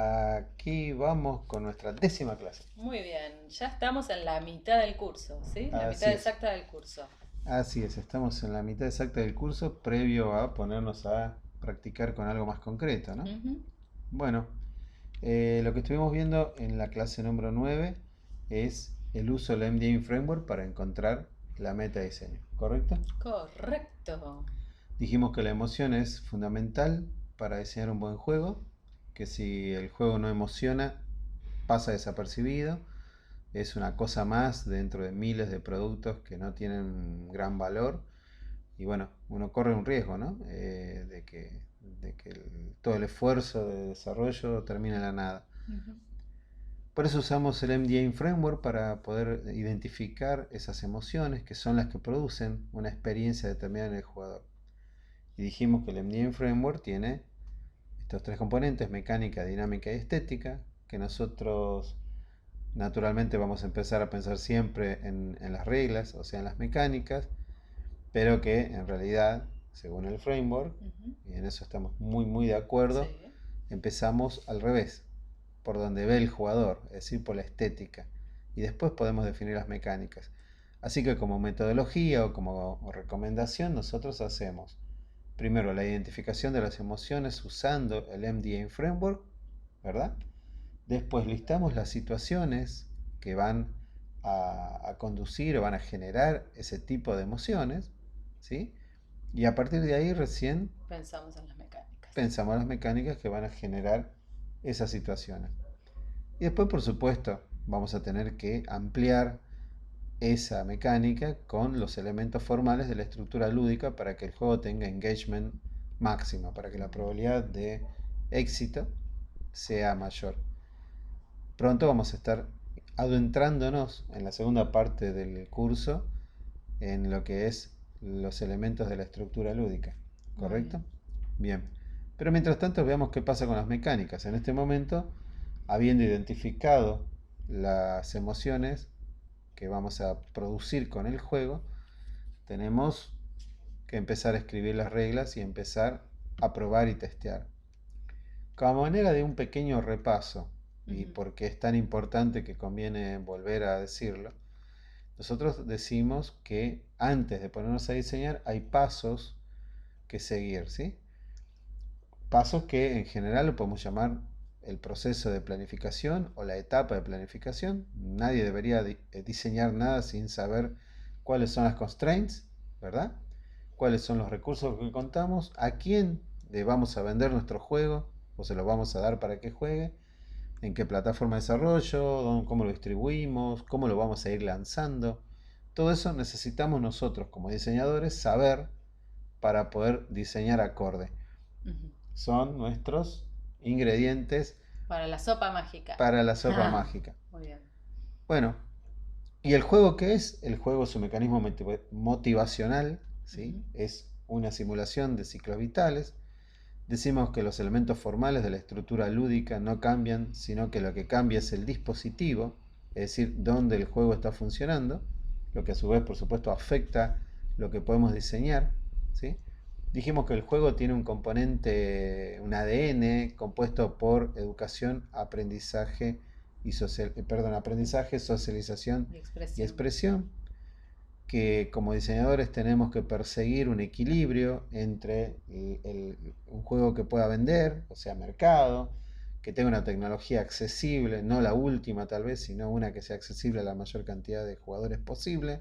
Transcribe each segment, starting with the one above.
Aquí vamos con nuestra 10ª clase. Muy bien, ya estamos en la mitad del curso, ¿sí? La mitad Así es. exacta del curso. Así es, estamos en la mitad exacta del curso previo a ponernos a practicar con algo más concreto, ¿no? Ujú. Bueno, lo que estuvimos viendo en la clase número 9 es el uso del MDM Framework para encontrar la meta de diseño, ¿correcto? Correcto. Dijimos que la emoción es fundamental para diseñar un buen juego, que si el juego no emociona, pasa desapercibido, es una cosa más dentro de miles de productos que no tienen gran valor y bueno, uno corre un riesgo, ¿no? De que todo el esfuerzo de desarrollo termine en la nada. Ujú. Por eso usamos el MDA Framework para poder identificar esas emociones que son las que producen una experiencia determinada en el jugador. Y dijimos que el MDA Framework tiene estos tres componentes: mecánica, dinámica y estética, que nosotros naturalmente vamos a empezar a pensar siempre en las reglas, o sea, en las mecánicas, pero que en realidad, según el framework, Ujú. y en eso estamos muy de acuerdo, Sí. empezamos al revés, por donde ve el jugador, es decir, por la estética, y después podemos definir las mecánicas. Así que como metodología o como recomendación nosotros hacemos primero la identificación de las emociones usando el MDA Framework, ¿verdad? Después listamos las situaciones que van a conducir o van a generar ese tipo de emociones, ¿sí? Y a partir de ahí recién Pensamos en las mecánicas. pensamos las mecánicas que van a generar esas situaciones. Y después, por supuesto, vamos a tener que ampliar esa mecánica con los elementos formales de la estructura lúdica para que el juego tenga engagement máximo, para que la probabilidad de éxito sea mayor. Pronto vamos a estar adentrándonos en la segunda parte del curso en lo que es los elementos de la estructura lúdica, Muy ¿correcto? bien. Bien, pero mientras tanto veamos qué pasa con las mecánicas. En este momento, habiendo identificado las emociones que vamos a producir con el juego, tenemos que empezar a escribir las reglas y empezar a probar y testear. Como manera de un pequeño repaso, y Ujú. porque es tan importante que conviene volver a decirlo, nosotros decimos que antes de ponernos a diseñar hay pasos que seguir, ¿sí? Pasos que en general lo podemos llamar el proceso de planificación o la etapa de planificación. Nadie debería diseñar nada sin saber cuáles son las constraints, ¿verdad? Cuáles son los recursos que contamos, a quién le vamos a vender nuestro juego o se lo vamos a dar para que juegue, en qué plataforma de desarrollo, cómo lo distribuimos, cómo lo vamos a ir lanzando. Todo eso necesitamos nosotros como diseñadores saber para poder diseñar acorde. Ujú. Son nuestros ingredientes Para la sopa mágica. para la sopa mágica. Muy bien. Bueno, ¿y el juego qué es? El juego es un mecanismo motivacional, ¿sí? Ujú. Es una simulación de ciclos vitales. Decimos que los elementos formales de la estructura lúdica no cambian, sino que lo que cambia es el dispositivo, es decir, dónde el juego está funcionando, lo que a su vez, por supuesto, afecta lo que podemos diseñar, ¿sí? Dijimos que el juego tiene un componente, un ADN compuesto por educación, aprendizaje aprendizaje, socialización Y y expresión. expresión, que como diseñadores tenemos que perseguir un equilibrio entre un juego que pueda vender, o sea, mercado, que tenga una tecnología accesible, no la última tal vez, sino una que sea accesible a la mayor cantidad de jugadores posible,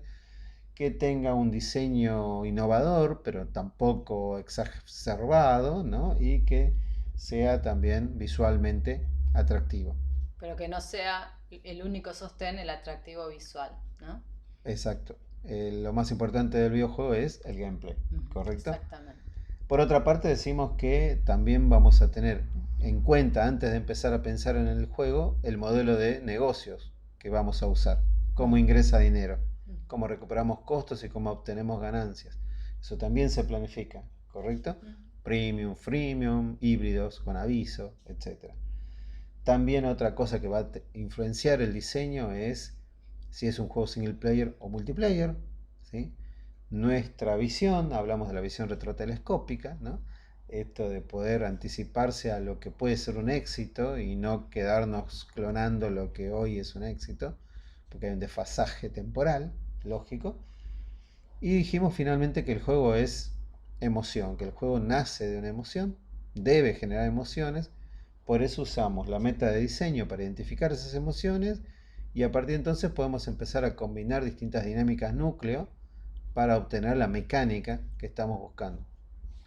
que tenga un diseño innovador, pero tampoco exacerbado, ¿no? Y que sea también visualmente atractivo. Pero que no sea el único sostén el atractivo visual, ¿no? Exacto. Lo más importante del videojuego es el gameplay, Ujú. ¿correcto? Exactamente. Por otra parte, decimos que también vamos a tener en cuenta, antes de empezar a pensar en el juego, el modelo de negocios que vamos a usar, cómo Ujú. ingresa dinero, Ujú. cómo recuperamos costos y cómo obtenemos ganancias. Eso también se planifica, ¿correcto? Ujú. Premium, freemium, híbridos con aviso, etcétera. También otra cosa que va a influenciar el diseño es si es un juego single player o multiplayer, ¿sí? Nuestra visión, hablamos de la visión retrotelescópica, ¿no? esto de poder anticiparse a lo que puede ser un éxito y no quedarnos clonando lo que hoy es un éxito, porque hay un desfasaje temporal, lógico. Y dijimos finalmente que el juego es emoción, que el juego nace de una emoción, debe generar emociones, por eso usamos la meta de diseño para identificar esas emociones y a partir de entonces podemos empezar a combinar distintas dinámicas núcleo para obtener la mecánica que estamos buscando.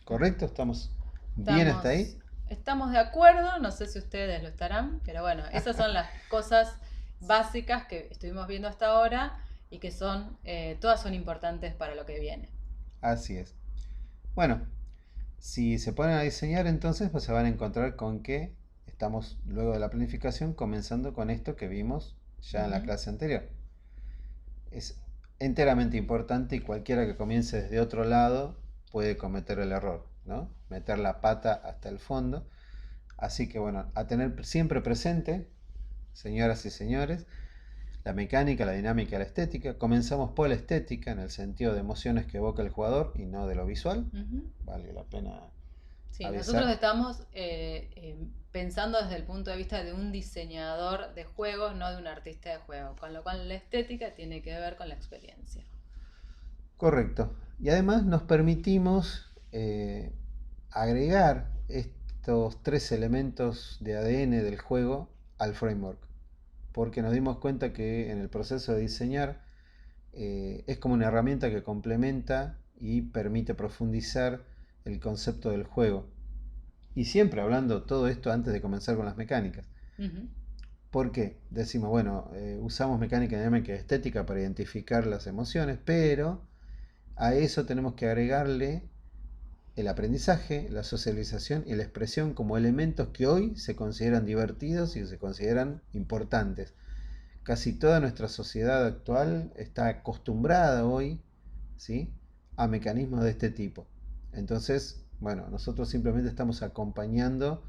¿Correcto? ¿Estamos bien hasta ahí? Estamos de acuerdo, no sé si ustedes lo estarán, pero bueno, esas son las cosas básicas que estuvimos viendo hasta ahora y que todas son importantes para lo que viene. Así es. Bueno, si se ponen a diseñar entonces, pues se van a encontrar con que estamos luego de la planificación comenzando con esto que vimos ya en la Ujú. clase anterior. Es enteramente importante y cualquiera que comience desde otro lado puede cometer el error, ¿no? Meter la pata hasta el fondo. Así que bueno, a tener siempre presente, señoras y señores, la mecánica, la dinámica, la estética. Comenzamos por la estética en el sentido de emociones que evoca el jugador y no de lo visual. Ujú. Vale la pena Sí, nosotros avisar. estamos pensando desde el punto de vista de un diseñador de juegos, no de un artista de juegos, con lo cual la estética tiene que ver con la experiencia. Correcto. Y además nos permitimos agregar estos tres elementos de ADN del juego al framework. Porque nos dimos cuenta que en el proceso de diseñar es como una herramienta que complementa y permite profundizar el concepto del juego. Y siempre hablando todo esto antes de comenzar con las mecánicas. Ujú. ¿Por qué? Decimos, bueno, usamos mecánica dinámica y estética para identificar las emociones, pero a eso tenemos que agregarle el aprendizaje, la socialización y la expresión como elementos que hoy se consideran divertidos y se consideran importantes. Casi toda nuestra sociedad actual está acostumbrada hoy, ¿sí?, a mecanismos de este tipo. Entonces, bueno, nosotros simplemente estamos acompañando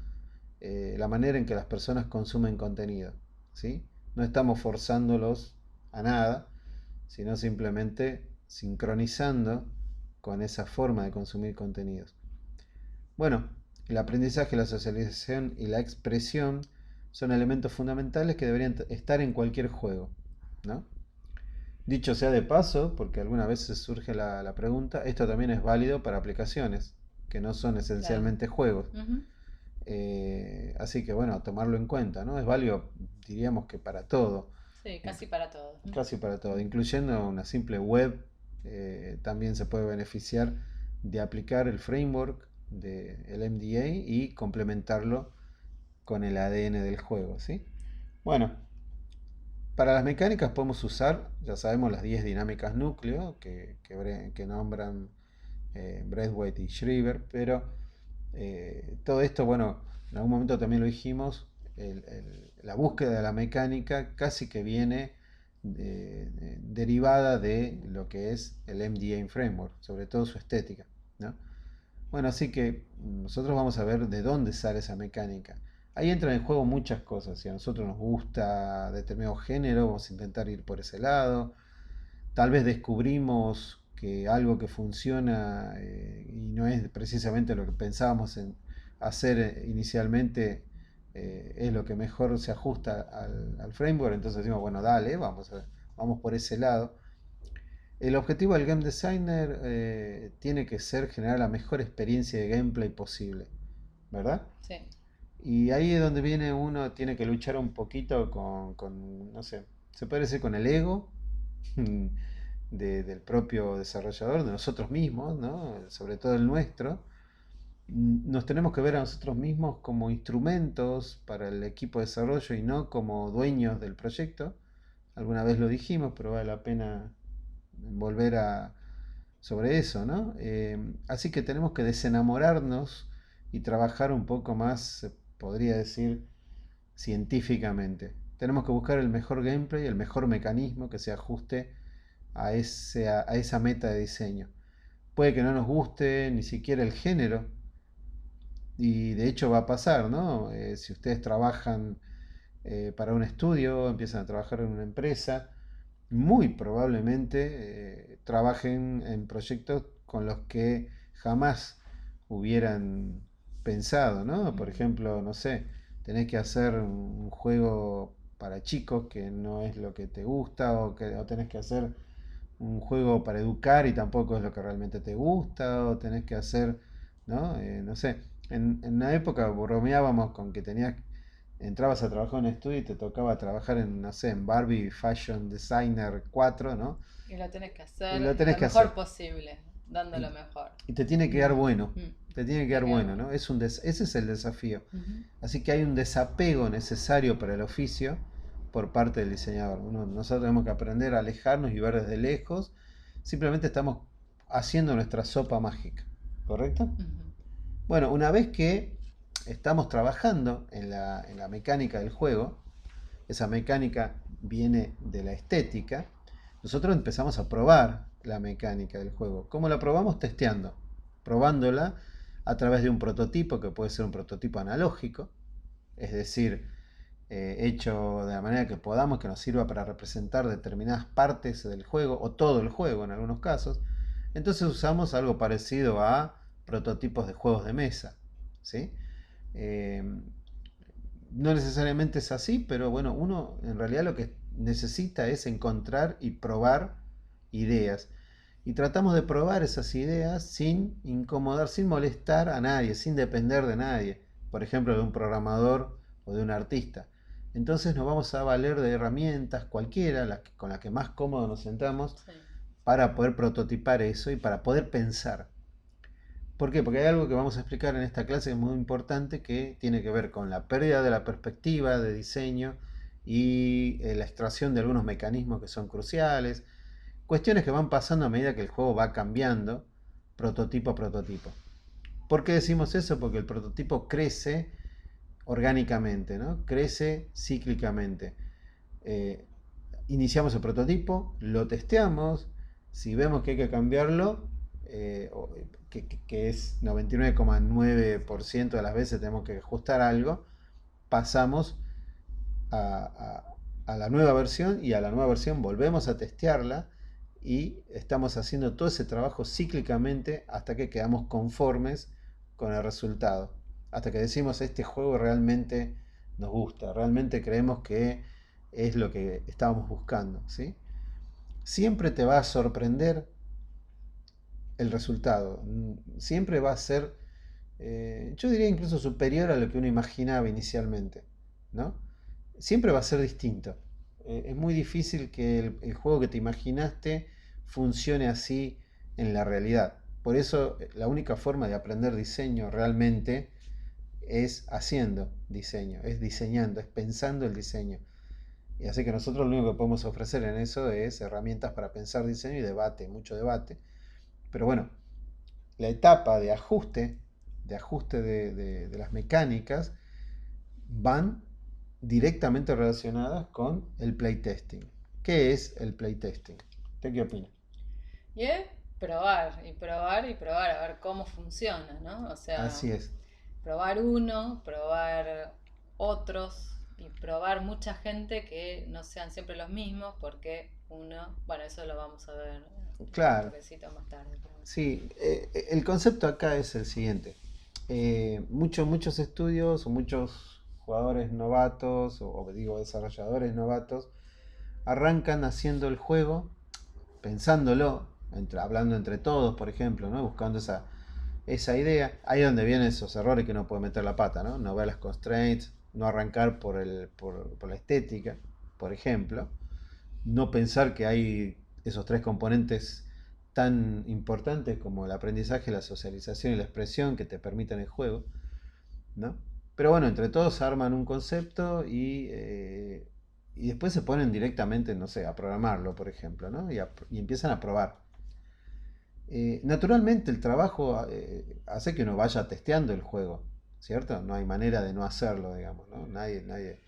la manera en que las personas consumen contenido, ¿sí? No estamos forzándolos a nada, sino simplemente sincronizando con esa forma de consumir contenidos. Bueno, el aprendizaje, la socialización y la expresión son elementos fundamentales que deberían estar en cualquier juego, ¿no? Dicho sea de paso, porque algunas veces surge la pregunta, esto también es válido para aplicaciones, que no son Claro. esencialmente juegos. Ujú. Así que bueno, tomarlo en cuenta, ¿no? Es válido, diríamos que para todo, Sí, in- casi para todos. casi para todo, incluyendo una simple web, también se puede beneficiar de aplicar el framework del MDA y complementarlo con el ADN del juego, ¿sí? Bueno, para las mecánicas podemos usar, ya sabemos, las 10 dinámicas núcleo que nombran Braithwaite y Shriver, pero todo esto, bueno, en algún momento también lo dijimos, la búsqueda de la mecánica casi que viene derivada de lo que es el MDA Framework, sobre todo su estética, ¿no? Bueno, así que nosotros vamos a ver de dónde sale esa mecánica. Ahí entran en juego muchas cosas. Si a nosotros nos gusta determinado género, vamos a intentar ir por ese lado. Tal vez descubrimos que algo que funciona y no es precisamente lo que pensábamos en hacer inicialmente es lo que mejor se ajusta al framework. Entonces decimos, bueno, dale, vamos por ese lado. El objetivo del game designer tiene que ser generar la mejor experiencia de gameplay posible, ¿verdad? Sí. Y ahí es donde viene uno, tiene que luchar un poquito no sé, se puede decir con el ego del propio desarrollador, de nosotros mismos, ¿no? Sobre todo el nuestro. Nos tenemos que ver a nosotros mismos como instrumentos para el equipo de desarrollo y no como dueños del proyecto. Alguna vez lo dijimos, pero vale la pena volver a sobre eso, ¿no? Así que tenemos que desenamorarnos y trabajar un poco más, se podría decir, científicamente. Tenemos que buscar el mejor gameplay, el mejor mecanismo que se ajuste a esa meta de diseño. Puede que no nos guste ni siquiera el género, y de hecho va a pasar, ¿no? Si ustedes trabajan para un estudio, empiezan a trabajar en una empresa, muy probablemente trabajen en proyectos con los que jamás hubieran pensado, ¿no? Por Ujú. ejemplo, no sé, tenés que hacer un juego para chicos que no es lo que te gusta o tenés que hacer un juego para educar y tampoco es lo que realmente te gusta o tenés que hacer, ¿no? No sé, en una época bromeábamos con que entrabas a trabajar en un estudio y te tocaba trabajar en, no sé, en Barbie Fashion Designer 4, ¿no? Y lo tenés que Y hacer lo tenés lo que hacer. mejor posible, dando Y, lo mejor. y te tiene que dar bueno, Mm. te tiene que Tiene dar que dar bueno, bueno. ¿no? Ese es el desafío. Ujú. Así que hay un desapego necesario para el oficio por parte del diseñador. Nosotros tenemos que aprender a alejarnos y ver desde lejos. Simplemente estamos haciendo nuestra sopa mágica, ¿correcto? Ujú. Bueno, una vez que estamos trabajando en la mecánica del juego, esa mecánica viene de la estética, nosotros empezamos a probar la mecánica del juego. ¿Cómo la probamos? Testeando, probándola a través de un prototipo que puede ser un prototipo analógico, es decir, hecho de la manera que podamos, que nos sirva para representar determinadas partes del juego o todo el juego en algunos casos. Entonces usamos algo parecido a prototipos de juegos de mesa, ¿sí? Eh, no necesariamente es así, pero bueno, uno en realidad lo que necesita es encontrar y probar ideas. Y tratamos de probar esas ideas sin incomodar, sin molestar a nadie, sin depender de nadie. Por ejemplo, de un programador o de un artista. Entonces nos vamos a valer de herramientas cualquiera, con las que más cómodo nos sentamos, Sí. para poder prototipar eso y para poder pensar. ¿Por qué? Porque hay algo que vamos a explicar en esta clase que es muy importante que tiene que ver con la pérdida de la perspectiva de diseño y la extracción de algunos mecanismos que son cruciales, cuestiones que van pasando a medida que el juego va cambiando prototipo a prototipo. ¿Por qué decimos eso? Porque el prototipo crece orgánicamente, ¿no? Crece cíclicamente. Eh, Iniciamos el prototipo, lo testeamos, si vemos que hay que cambiarlo, que es 99,9% de las veces tenemos que ajustar algo, pasamos a la nueva versión y a la nueva versión volvemos a testearla y estamos haciendo todo ese trabajo cíclicamente hasta que quedamos conformes con el resultado. Hasta que decimos este juego realmente nos gusta, realmente creemos que es lo que estábamos buscando, ¿sí? Siempre te va a sorprender el resultado. Siempre va a ser, yo diría incluso superior a lo que uno imaginaba inicialmente, ¿no? Siempre va a ser distinto. Es muy difícil que el juego que te imaginaste funcione así en la realidad. Por eso la única forma de aprender diseño realmente es haciendo diseño, es diseñando, es pensando el diseño. Y así que nosotros lo único que podemos ofrecer en eso es herramientas para pensar diseño y debate, mucho debate. Pero bueno, la etapa de ajuste de las mecánicas, van directamente relacionadas con el playtesting. ¿Qué es el playtesting? ¿Usted qué opina? Y es probar y probar y probar a ver cómo funciona, ¿no? O sea, Así es. probar uno, probar otros y probar mucha gente que no sean siempre los mismos porque uno, bueno, eso lo vamos a ver un Claro. toquecito más tarde. Sí, el concepto acá es el siguiente. Muchos estudios o muchos jugadores novatos o digo desarrolladores novatos arrancan haciendo el juego, pensándolo, hablando entre todos, por ejemplo, ¿no? Buscando esa idea. Ahí es donde vienen esos errores que uno puede meter la pata, ¿no? No ver las constraints, no arrancar por la estética, por ejemplo. No pensar que hay esos tres componentes tan importantes como el aprendizaje, la socialización y la expresión que te permiten el juego, ¿no? Pero bueno, entre todos arman un concepto y después se ponen directamente, no sé, a programarlo, por ejemplo, ¿no? Y empiezan a probar. Naturalmente el trabajo hace que uno vaya testeando el juego, ¿cierto? No hay manera de no hacerlo, digamos, ¿no? Nadie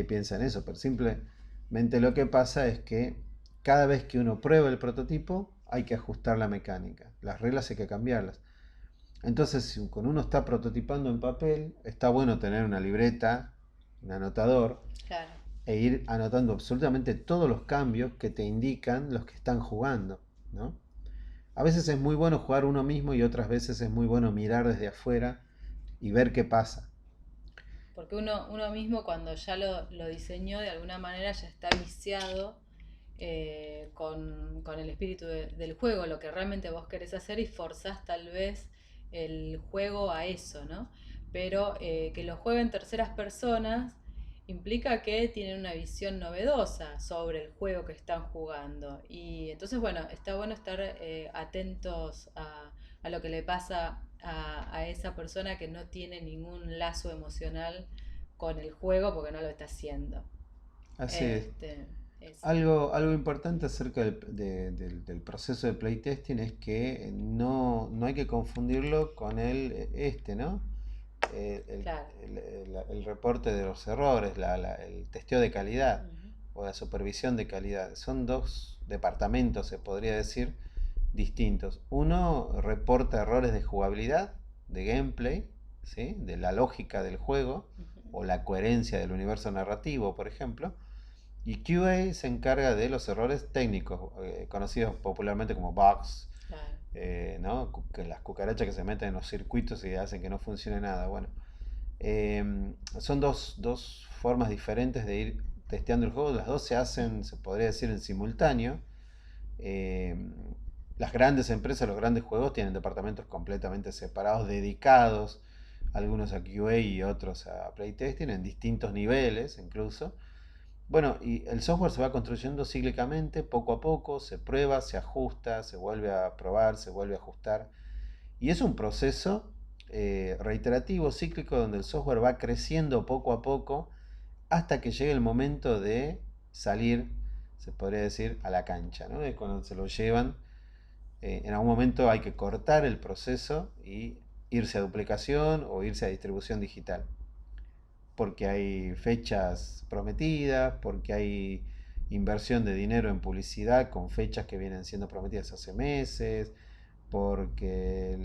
piensa en eso, pero simplemente lo que pasa es que cada vez que uno prueba el prototipo hay que ajustar la mecánica, las reglas hay que cambiarlas. Entonces, si cuando uno está prototipando en papel, está bueno tener una libreta, un anotador, Claro. e ir anotando absolutamente todos los cambios que te indican los que están jugando, ¿no? A veces es muy bueno jugar uno mismo y otras veces es muy bueno mirar desde afuera y ver qué pasa. Porque uno mismo cuando ya lo diseñó, de alguna manera ya está viciado con el espíritu del juego, lo que realmente vos querés hacer y forzás tal vez el juego a eso, ¿no? Pero que lo jueguen terceras personas implica que tienen una visión novedosa sobre el juego que están jugando. Y entonces, bueno, está bueno estar atentos a lo que le pasa a esa persona que no tiene ningún lazo emocional con el juego porque no lo está haciendo. Así es. Este, eso. Algo importante acerca del proceso de playtesting es que no hay que confundirlo con ¿no? Claro. El reporte de los errores, el testeo de calidad Ujú. o la supervisión de calidad. Son dos departamentos, se podría decir, distintos. Uno reporta errores de jugabilidad, de gameplay, ¿sí? De la lógica del juego Ujú. o la coherencia del universo narrativo, por ejemplo. Y QA se encarga de los errores técnicos, conocidos popularmente como bugs, Claro. ¿no? Que las cucarachas que se meten en los circuitos y hacen que no funcione nada. Bueno, son dos formas diferentes de ir testeando el juego. Las dos se hacen, se podría decir, en simultáneo. Eh, las grandes empresas, los grandes juegos tienen departamentos completamente separados, dedicados, algunos a QA y otros a playtesting, en distintos niveles incluso. Bueno, y el software se va construyendo cíclicamente, poco a poco, se prueba, se ajusta, se vuelve a probar, se vuelve a ajustar. Y es un proceso reiterativo, cíclico, donde el software va creciendo poco a poco hasta que llegue el momento de salir, se podría decir, a la cancha, ¿no? Es cuando se lo llevan. En algún momento hay que cortar el proceso y irse a duplicación o irse a distribución digital porque hay fechas prometidas, porque hay inversión de dinero en publicidad con fechas que vienen siendo prometidas hace meses, porque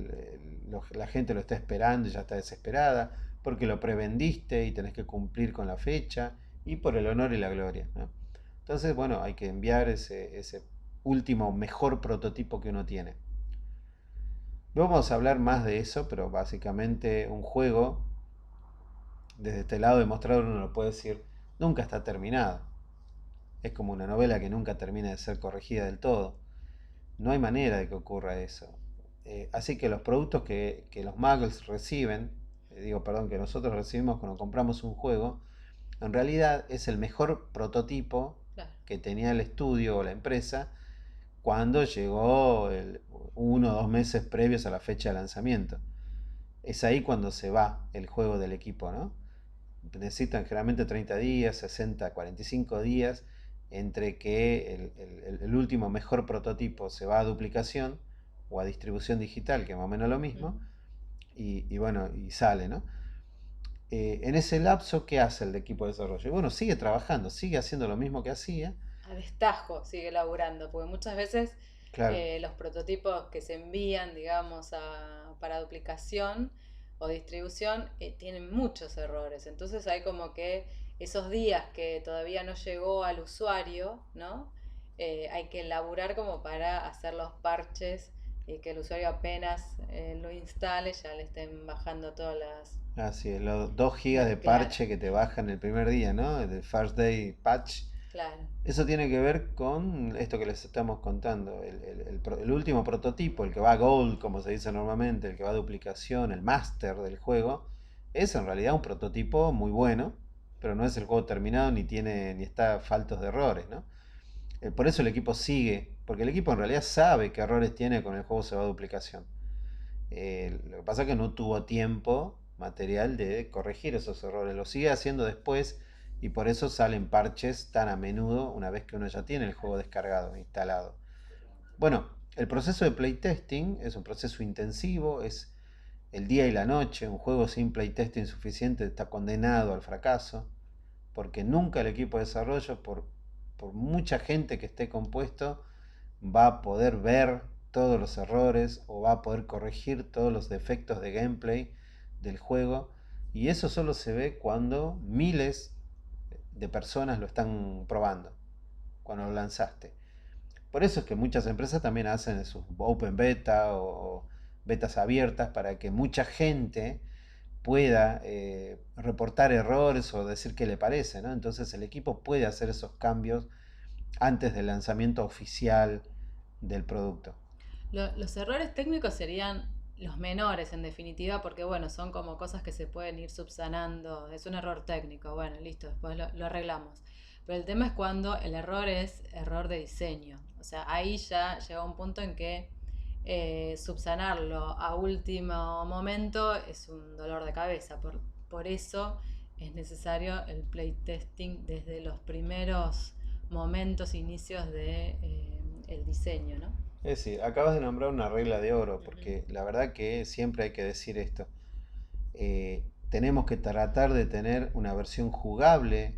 la gente lo está esperando y ya está desesperada, porque lo prevendiste y tenés que cumplir con la fecha, y por el honor y la gloria, ¿no? Entonces, bueno, hay que enviar ese último mejor prototipo que uno tiene. Vamos a hablar más de eso, pero básicamente un juego desde este lado demostrador uno lo puede decir, nunca está terminado. Es como una novela que nunca termina de ser corregida del todo. No hay manera de que ocurra eso. Así que los productos que los muggles reciben, perdón, que nosotros recibimos cuando compramos un juego, en realidad es el mejor prototipo Claro. que tenía el estudio o la empresa cuando llegó 1 o 2 meses previos a la fecha de lanzamiento. Es ahí cuando se va el juego del equipo, ¿no? Necesitan generalmente 30 días, 60, 45 días entre que el último mejor prototipo se va a duplicación o a distribución digital, que es más o menos lo mismo, Ujú. y bueno, y sale, ¿no? En ese lapso, ¿qué hace el equipo de desarrollo? Y bueno, sigue trabajando, sigue haciendo lo mismo que hacía, A destajo sigue laburando, porque muchas veces claro. los prototipos que se envían, digamos, para duplicación o distribución tienen muchos errores. Entonces hay como que esos días que todavía no llegó al usuario, ¿no? Hay que laburar como para hacer los parches y que el usuario apenas lo instale ya le estén bajando todas las... Así es, los 2 gigas de Claro, parche que te bajan el primer día, ¿no? El First Day Patch. claro. Eso tiene que ver con esto que les estamos contando, el último prototipo, el que va a Gold, como se dice normalmente, el que va a duplicación, el Master del juego, es en realidad un prototipo muy bueno, pero no es el juego terminado ni está faltos de errores, ¿no? Por eso el equipo sigue, porque el equipo en realidad sabe qué errores tiene con el juego se va a duplicación. Lo que pasa es que no tuvo tiempo material de corregir esos errores. Lo sigue haciendo después y por eso salen parches tan a menudo una vez que uno ya tiene el juego descargado, instalado. Bueno, el proceso de playtesting es un proceso intensivo, es el día y la noche. Un juego sin playtesting suficiente está condenado al fracaso, porque nunca el equipo de desarrollo, por mucha gente que esté compuesto, va a poder ver todos los errores o va a poder corregir todos los defectos de gameplay del juego. Y eso solo se ve cuando miles de personas lo están probando, cuando lo lanzaste. Por eso es que muchas empresas también hacen sus open beta o betas abiertas para que mucha gente pueda reportar errores o decir qué le parece, ¿no? Entonces el equipo puede hacer esos cambios antes del lanzamiento oficial del producto. Los errores técnicos serían los menores en definitiva, porque bueno, son como cosas que se pueden ir subsanando. Es un error técnico, bueno, listo, después lo arreglamos. Pero el tema es cuando el error es error de diseño. O sea, ahí ya llega un punto en que subsanarlo a último momento es un dolor de cabeza. Por eso es necesario el playtesting desde los primeros momentos, inicios de el diseño, ¿no? Es decir, acabas de nombrar una regla de oro, Ujú. porque la verdad que siempre hay que decir esto. Tenemos que tratar de tener una versión jugable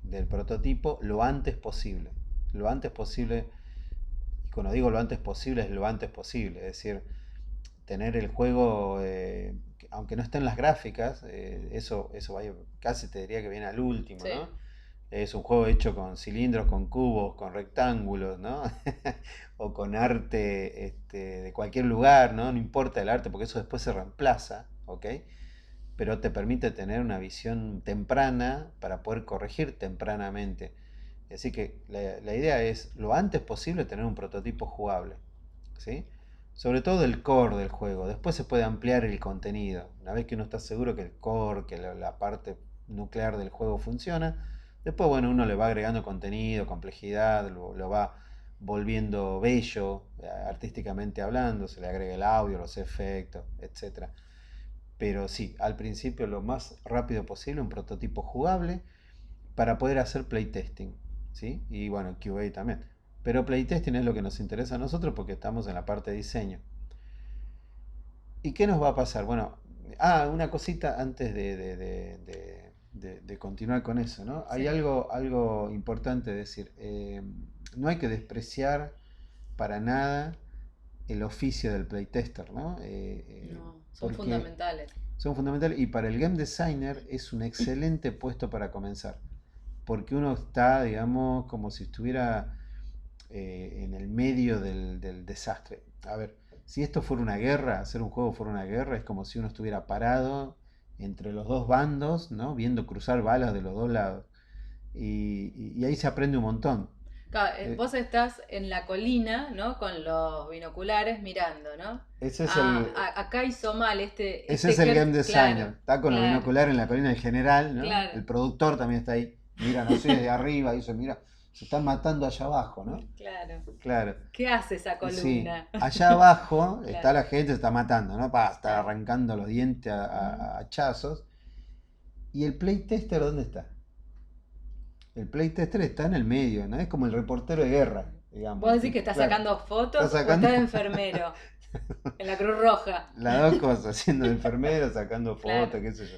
del prototipo lo antes posible. Lo antes posible, y cuando digo lo antes posible, es lo antes posible. Es decir, tener el juego, aunque no estén las gráficas, eso vaya, casi te diría que viene al último, Sí. ¿no? Es un juego hecho con cilindros, con cubos, con rectángulos, ¿no? O con arte de cualquier lugar, ¿no? No importa el arte, porque eso después se reemplaza, ¿ok? Pero te permite tener una visión temprana para poder corregir tempranamente. Así que la idea es lo antes posible tener un prototipo jugable, ¿sí? Sobre todo el core del juego. Después se puede ampliar el contenido. Una vez que uno está seguro que el core, que la parte nuclear del juego funciona, después, bueno, uno le va agregando contenido, complejidad, lo va volviendo bello, artísticamente hablando, se le agrega el audio, los efectos, etcétera. Pero sí, al principio lo más rápido posible, un prototipo jugable para poder hacer playtesting, ¿sí? Y bueno, QA también. Pero playtesting es lo que nos interesa a nosotros porque estamos en la parte de diseño. ¿Y qué nos va a pasar? Bueno, una cosita antes de continuar con eso, ¿no? Hay Sí. algo importante decir. No hay que despreciar para nada el oficio del playtester, ¿no? No, son Porque fundamentales. son fundamentales y para el game designer es un excelente puesto para comenzar, porque uno está, digamos, como si estuviera en el medio del desastre. A ver, si esto fuera una guerra, hacer un juego fuera una guerra, es como si uno estuviera parado entre los dos bandos, ¿no? Viendo cruzar balas de los dos lados. Y ahí se aprende un montón. Claro, Eh, vos estás en la colina, ¿no? Con los binoculares mirando, ¿no? ese es Ah, el, acá hizo mal Ese es el game Claro, designer. Está con los claro, binoculares en la colina del general, ¿no? claro, El productor también está ahí. Mira, no sé, desde arriba, y dice, mira, se están matando allá abajo, ¿no? claro. Claro. ¿Qué hace esa Sí, columna? allá abajo está Claro, la gente, se está matando, ¿no? Está claro. arrancando los dientes Mm. a hachazos. ¿Y el playtester dónde está? El playtester está en el medio, ¿no? Es como el reportero de guerra, ¿Vos digamos. decís que está Claro, sacando está fotos o sacando está de enfermero en la Cruz Roja? las dos cosas, haciendo de enfermero, sacando fotos, Claro. qué sé yo.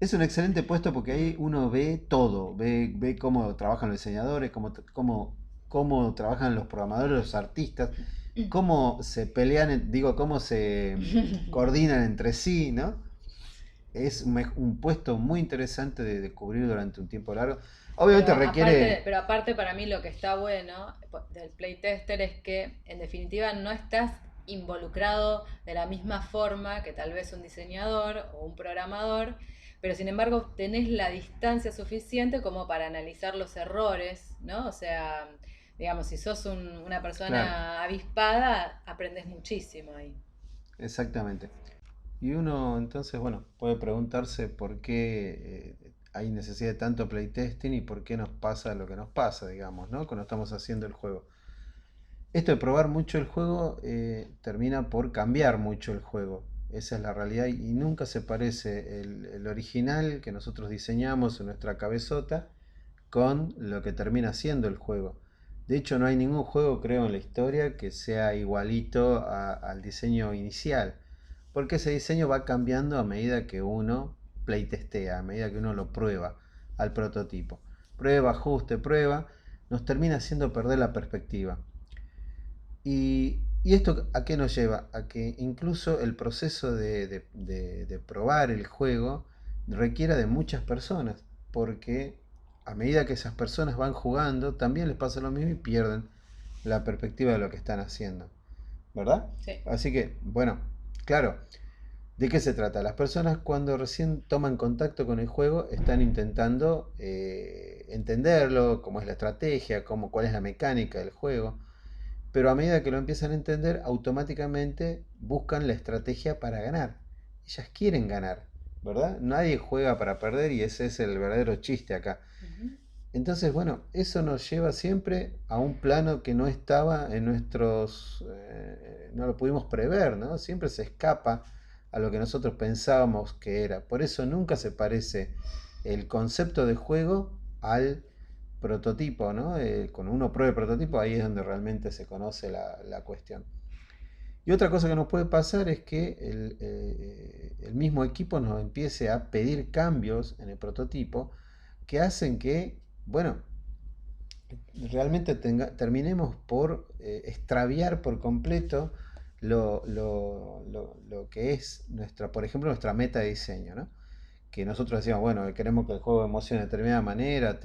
Es un excelente puesto porque ahí Mm. uno ve todo, ve cómo trabajan los diseñadores, cómo trabajan los programadores, los artistas, cómo se pelean, digo, cómo se coordinan entre sí, ¿no? Es un puesto muy interesante de cubrir durante un tiempo largo. Obviamente requiere, Pero aparte para mí lo que está bueno del playtester es que en definitiva no estás involucrado de la misma forma que tal vez un diseñador o un programador, pero sin embargo tenés la distancia suficiente como para analizar los errores, ¿no? O sea, digamos, si sos una claro, persona avispada, aprendes muchísimo ahí. exactamente. Y uno entonces, bueno, puede preguntarse por qué hay necesidad de tanto playtesting y por qué nos pasa lo que nos pasa, digamos, ¿no? Cuando estamos haciendo el juego. Esto de probar mucho el juego termina por cambiar mucho el juego. Esa es la realidad y nunca se parece el original que nosotros diseñamos en nuestra cabezota con lo que termina siendo el juego. De hecho, no hay ningún juego, creo, en la historia que sea igualito al diseño inicial, porque ese diseño va cambiando a medida que uno playtestea, a medida que uno lo prueba al prototipo. Prueba, ajuste, prueba, nos termina haciendo perder la perspectiva. ¿Y esto a qué nos lleva? A que incluso el proceso de probar el juego requiera de muchas personas, porque a medida que esas personas van jugando, también les pasa lo mismo y pierden la perspectiva de lo que están haciendo, ¿verdad? Sí. Así que, bueno, claro, ¿De qué se trata? Las personas cuando recién toman contacto con el juego están intentando entenderlo, cómo es la estrategia, cuál es la mecánica del juego, pero a medida que lo empiezan a entender, automáticamente buscan la estrategia para ganar. Ellas quieren ganar, ¿verdad? Nadie juega para perder y ese es el verdadero chiste acá. Ujú. Entonces, bueno, eso nos lleva siempre a un plano que no estaba en no lo pudimos prever, ¿no? Siempre se escapa a lo que nosotros pensábamos que era. Por eso nunca se parece el concepto de juego al prototipo, ¿no? Cuando uno prueba el prototipo, ahí es donde realmente se conoce la cuestión. Y otra cosa que nos puede pasar es que el mismo equipo nos empiece a pedir cambios en el prototipo que hacen que, bueno, realmente terminemos por extraviar por completo lo que es nuestra, por ejemplo, nuestra meta de diseño, ¿no? Que nosotros decíamos, bueno, queremos que el juego emocione de determinada manera,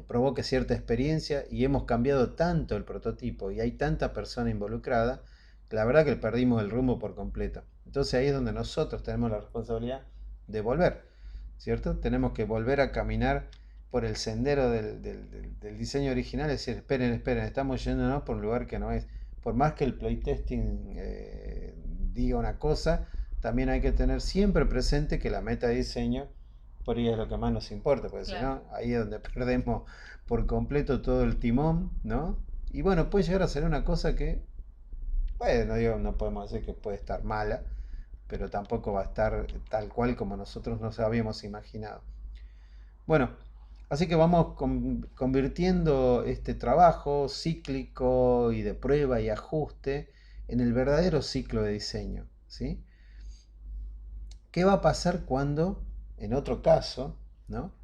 provoque cierta experiencia y hemos cambiado tanto el prototipo y hay tanta persona involucrada que la verdad que perdimos el rumbo por completo. Entonces ahí es donde nosotros tenemos la responsabilidad de volver, ¿cierto? Tenemos que volver a caminar por el sendero del diseño original, es decir, esperen, esperen, estamos yéndonos por un lugar que no es. Por más que el playtesting diga una cosa, también hay que tener siempre presente que la meta de diseño por ahí es lo que más nos importa, porque si Claro. no, ahí es donde perdemos por completo todo el timón, ¿no? Y bueno, puede llegar a ser una cosa que, bueno, no podemos decir que puede estar mala, pero tampoco va a estar tal cual como nosotros nos habíamos imaginado. Bueno, así que vamos convirtiendo este trabajo cíclico y de prueba y ajuste en el verdadero ciclo de diseño, ¿sí? ¿Qué va a pasar cuando, en otro caso, ¿no?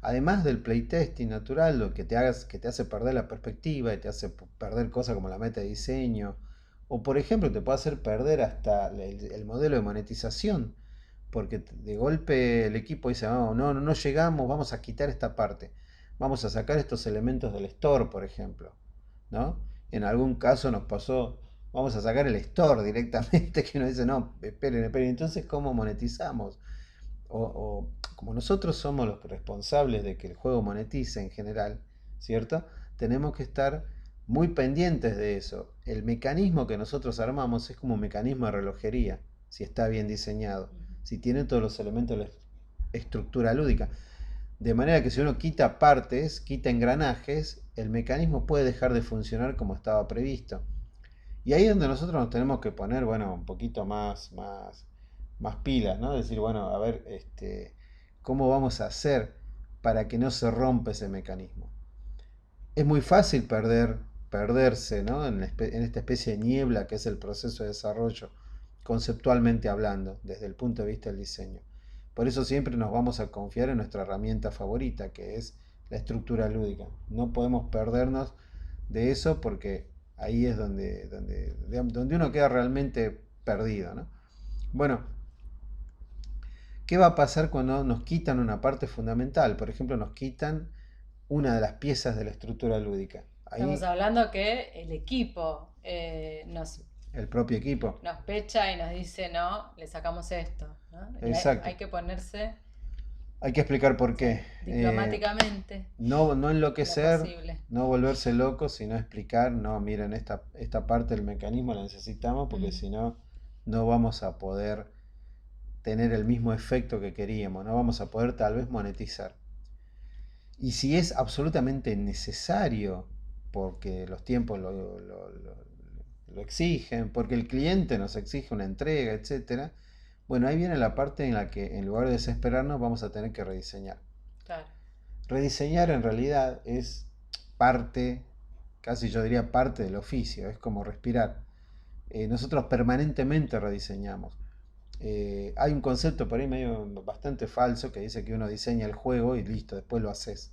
Además del playtesting natural, lo que te hace perder la perspectiva y te hace perder cosas como la meta de diseño, o por ejemplo te puede hacer perder hasta el modelo de monetización, porque de golpe el equipo dice, "Oh, no, no llegamos, vamos a quitar esta parte, vamos a sacar estos elementos del store, por ejemplo, ¿no? En algún caso nos pasó, vamos a sacar el store directamente, que nos dice, no, esperen, esperen, entonces ¿cómo monetizamos? O como nosotros somos los responsables de que el juego monetice en general, ¿cierto? Tenemos que estar muy pendientes de eso. El mecanismo que nosotros armamos es como un mecanismo de relojería, si está bien diseñado, si tiene todos los elementos de la estructura lúdica. De manera que si uno quita partes, quita engranajes, el mecanismo puede dejar de funcionar como estaba previsto. Y ahí es donde nosotros nos tenemos que poner, bueno, un poquito más pilas, ¿no? Decir, bueno, a ver, ¿cómo vamos a hacer para que no se rompa ese mecanismo? Es muy fácil perderse, ¿no? En esta especie de niebla que es el proceso de desarrollo, conceptualmente hablando, desde el punto de vista del diseño. Por eso siempre nos vamos a confiar en nuestra herramienta favorita, que es la estructura lúdica. No podemos perdernos de eso porque ahí es donde uno queda realmente perdido, ¿no? Bueno, ¿qué va a pasar cuando nos quitan una parte fundamental? Por ejemplo, nos quitan una de las piezas de la estructura lúdica. Estamos Ahí hablando que el equipo el propio equipo. nos pecha y nos dice, no, le sacamos esto, ¿no? Y Exacto. hay que ponerse, Hay que explicar por sí, qué. diplomáticamente No en lo enloquecer, posible. no volverse loco, sino explicar, no, miren, esta parte del mecanismo la necesitamos porque Mm, si no, no vamos a poder tener el mismo efecto que queríamos, no vamos a poder tal vez monetizar. Y si es absolutamente necesario, porque los tiempos lo exigen, porque el cliente nos exige una entrega, etcétera, bueno, ahí viene la parte en la que en lugar de desesperarnos vamos a tener que rediseñar. claro. Rediseñar en realidad es parte, casi yo diría parte del oficio, es como respirar. Nosotros permanentemente rediseñamos. Hay un concepto por ahí medio bastante falso que dice que uno diseña el juego y listo, después lo haces.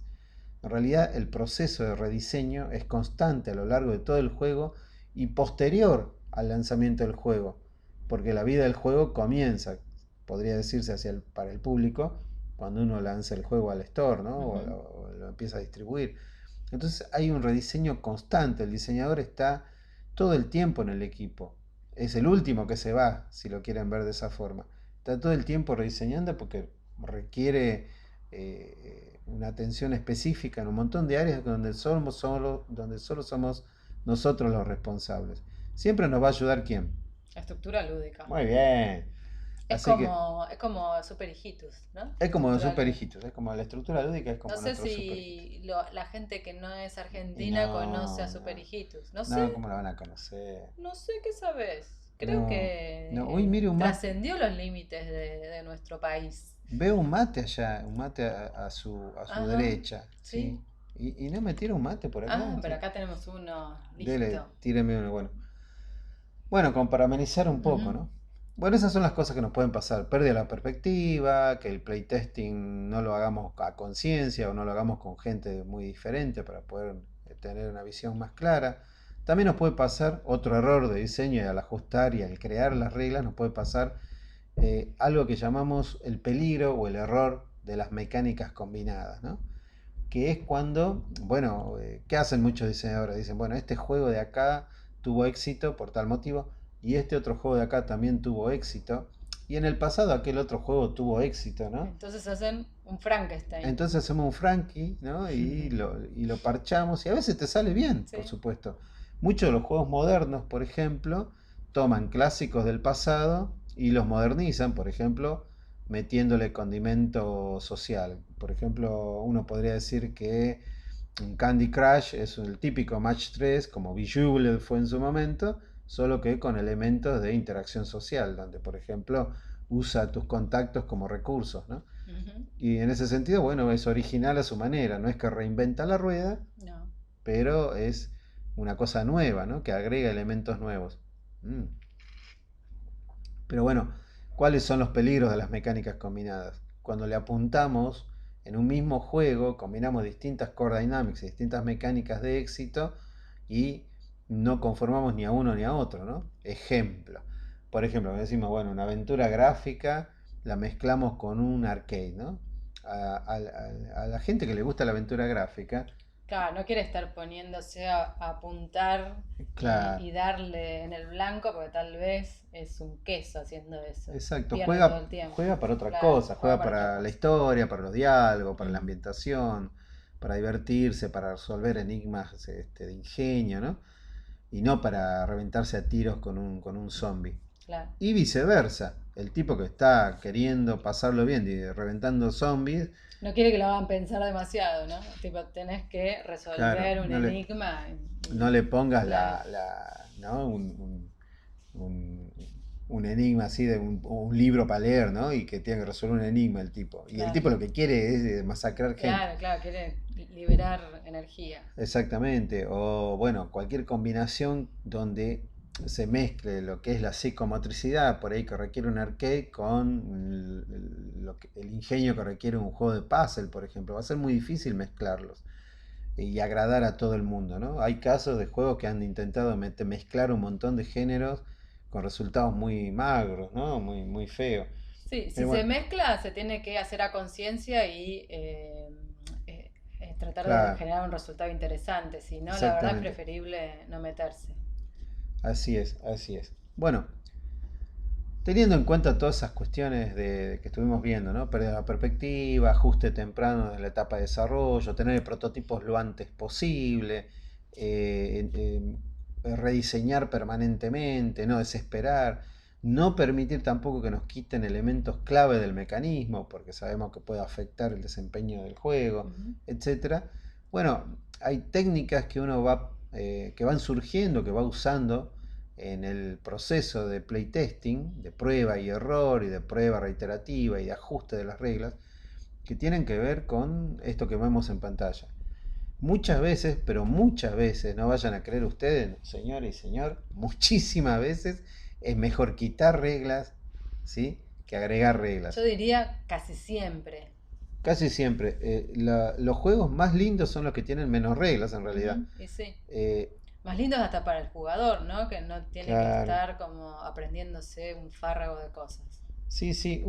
En realidad el proceso de rediseño es constante a lo largo de todo el juego y posterior al lanzamiento del juego, porque la vida del juego comienza, podría decirse para el público, cuando uno lanza el juego al store, ¿no? Ujú. O lo empieza a distribuir. Entonces hay un rediseño constante, el diseñador está todo el tiempo en el equipo. es el último que se va, si lo quieren ver de esa forma. Está todo el tiempo rediseñando porque requiere una atención específica en un montón de áreas donde solo somos nosotros los responsables. Siempre nos va a ayudar quién. La estructura lúdica. Muy bien. Así que Es como Super Hijitus, ¿no? es como los Estructura super lúdica. hijitos, es como la estructura lúdica, es No como sé nuestro super hijito. si la gente que no es Y argentina conoce a no, Super no, Hijitus. No sé, no, ¿cómo la van a conocer? no sé qué sabes. Creo No, no. Uy, que mire un mate. trascendió los límites de nuestro país. Veo un mate allá, un mate a su Ajá, derecha, ¿sí? sí. Y no me tira un mate por acá. Ah, pero acá tenemos uno Dele, listo. tíreme uno, bueno. Bueno, como para amenizar un poco, Ujú. ¿no? Bueno, esas son las cosas que nos pueden pasar. Pérdida de la perspectiva, que el playtesting no lo hagamos a conciencia o no lo hagamos con gente muy diferente para poder tener una visión más clara. También nos puede pasar otro error de diseño y al ajustar y al crear las reglas, nos puede pasar algo que llamamos el peligro o el error de las mecánicas combinadas, ¿no? Que es cuando, bueno, ¿qué hacen muchos diseñadores? Dicen, bueno, este juego de acá tuvo éxito por tal motivo y este otro juego de acá también tuvo éxito y en el pasado aquel otro juego tuvo éxito, ¿no? Entonces hacen un Frankenstein. Entonces hacemos un Frankie, ¿no? Y lo parchamos y a veces te sale bien, por Sí. supuesto. Muchos de los juegos modernos, por ejemplo, toman clásicos del pasado y los modernizan, por ejemplo, metiéndole condimento social. Por ejemplo, uno podría decir que un Candy Crush es el típico Match 3, como Bejeweled fue en su momento, solo que con elementos de interacción social, donde, por ejemplo, usa tus contactos como recursos, ¿no? Ujú. Y en ese sentido, bueno, es original a su manera, no es que reinventa la rueda, No. pero es una cosa nueva, ¿no? Que agrega elementos nuevos. Mm. Pero bueno, ¿cuáles son los peligros de las mecánicas combinadas? Cuando le apuntamos en un mismo juego, combinamos distintas core dynamics y distintas mecánicas de éxito y no conformamos ni a uno ni a otro, ¿no? Ejemplo. Por ejemplo, decimos, bueno, una aventura gráfica la mezclamos con un arcade, ¿no? A la gente que le gusta la aventura gráfica, Claro, no quiere estar poniéndose a apuntar claro, y darle en el blanco porque tal vez es un queso haciendo eso. exacto, Pierde todo juega, el tiempo. juega para otra Claro, cosa, juega juega para otra para la cosa. historia, para los diálogos, para la Ujú. ambientación, para divertirse, para resolver enigmas de ingenio, ¿no? Y no para reventarse a tiros con un zombie. Claro. Y viceversa, el tipo que está queriendo pasarlo bien y reventando zombies, No quiere que lo hagan pensar demasiado, ¿no? Tipo, tenés que claro, resolver un enigma no le pongas claro. ¿no? Un- un enigma así de un libro para leer, ¿no? Y que tiene que resolver un enigma el tipo. Y el Claro, tipo lo que quiere es masacrar gente. claro, claro, quiere liberar energía. Exactamente. O bueno, cualquier combinación donde se mezcle lo que es la psicomotricidad, por ahí que requiere un arcade, con el ingenio que requiere un juego de puzzle, por ejemplo. Va a ser muy difícil mezclarlos y agradar a todo el mundo, ¿no? Hay casos de juegos que han intentado mezclar un montón de géneros con resultados muy magros, ¿no? Muy, muy feos. Sí, si Pero se bueno, mezcla, se tiene que hacer a conciencia y tratar de claro, generar un resultado interesante. Si no, la verdad es exactamente. preferible no meterse. Así es, así es. Bueno, teniendo en cuenta todas esas cuestiones que estuvimos viendo, ¿no? Pérdida de la perspectiva, ajuste temprano de la etapa de desarrollo, tener prototipos lo antes posible, rediseñar permanentemente, no desesperar, no permitir tampoco que nos quiten elementos clave del mecanismo, porque sabemos que puede afectar el desempeño del juego, Ujú. etcétera. Bueno, hay técnicas que uno va, que van surgiendo, que va usando en el proceso de playtesting, de prueba y error y de prueba reiterativa y de ajuste de las reglas, que tienen que ver con esto que vemos en pantalla. Muchas veces, pero muchas veces, no vayan a creer ustedes, señor y señor, muchísimas veces es mejor quitar reglas, ¿sí? Que agregar Yo reglas. diría casi siempre. Casi siempre, los juegos más lindos son los que tienen menos reglas en realidad. Ujú. Y sí. Eh, Más lindo es hasta para el jugador, ¿no? Que no tiene que claro, estar como aprendiéndose un fárrago de cosas. sí, sí,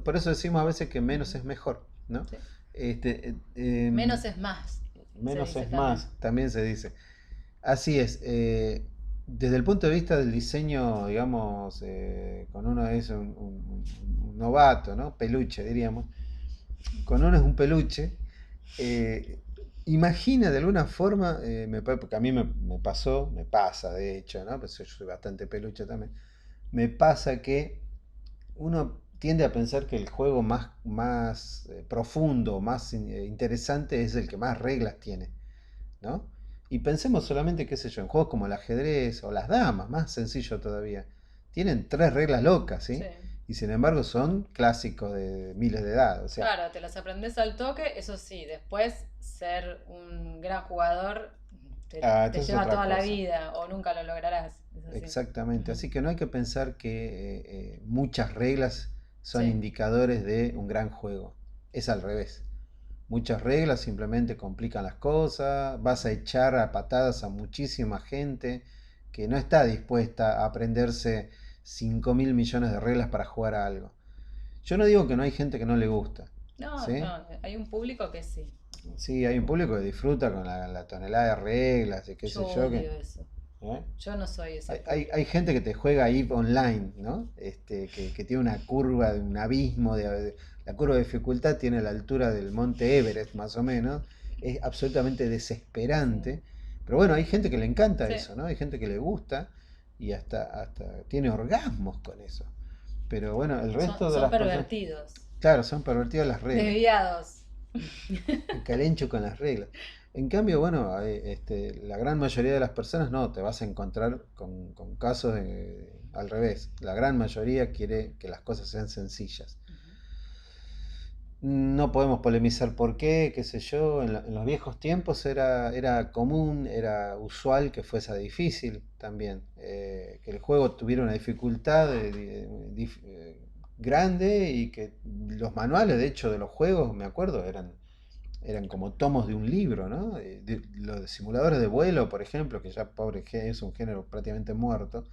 por eso decimos a veces que menos Ujú. es mejor, ¿no? Sí. Este, Menos es más, se menos dice es también. más, también se dice. Así es. Desde el punto de vista del diseño, digamos, con uno es un novato, ¿no? Peluche, diríamos. Con uno es un peluche. eh, Imagina de alguna forma, porque a mí me pasó, me pasa de hecho, ¿no? Pues yo soy bastante peluche también. Me pasa que uno tiende a pensar que el juego más profundo, más interesante es el que más reglas tiene, ¿no? Y pensemos solamente, qué sé yo, en juegos como el ajedrez o las damas, más sencillo todavía. Tienen tres reglas locas, Sí. ¿sí? Y sin embargo son clásicos de miles de edad. O sea, Claro, te las aprendes al toque, eso sí, después ser un gran jugador te entonces es lleva otra toda la cosa. vida o nunca lo lograrás, es así. Exactamente. Ujú. Así que no hay que pensar que muchas reglas son Sí. indicadores de un gran juego. Es al revés. Muchas reglas simplemente complican las cosas, vas a echar a patadas a muchísima gente que no está dispuesta a aprenderse 5.000 millones de reglas para jugar a algo. Yo no digo que no hay gente que no le gusta, No, ¿sí? no, hay un público que sí. Sí, hay un público que disfruta con la tonelada de reglas y qué Yo sé yo, odio eso. ¿eh? Yo no soy ese Hay público. gente que te juega EVE online, ¿no? Que tiene una curva, de un abismo, la curva de dificultad tiene la altura del monte Everest, más o menos. Es absolutamente Sí. desesperante. Pero bueno, hay gente que le encanta Sí. eso, ¿no? Hay gente que le gusta y hasta tiene orgasmos con eso. Pero bueno, el resto de Son las personas, pervertidos. claro, son pervertidas las reglas. Desviados. Calencho con las reglas. En cambio, bueno, la gran mayoría de las personas no, te vas a encontrar con casos al revés. La gran mayoría quiere que las cosas sean sencillas. Ujú. No podemos polemizar por qué, qué sé yo. En los viejos tiempos era común, era usual que fuese difícil también. Que el juego tuviera una dificultad grande y que los manuales, de hecho, de los juegos, me acuerdo, eran como tomos de un libro, ¿no? Los de simuladores de vuelo, por ejemplo, que ya es un género prácticamente muerto.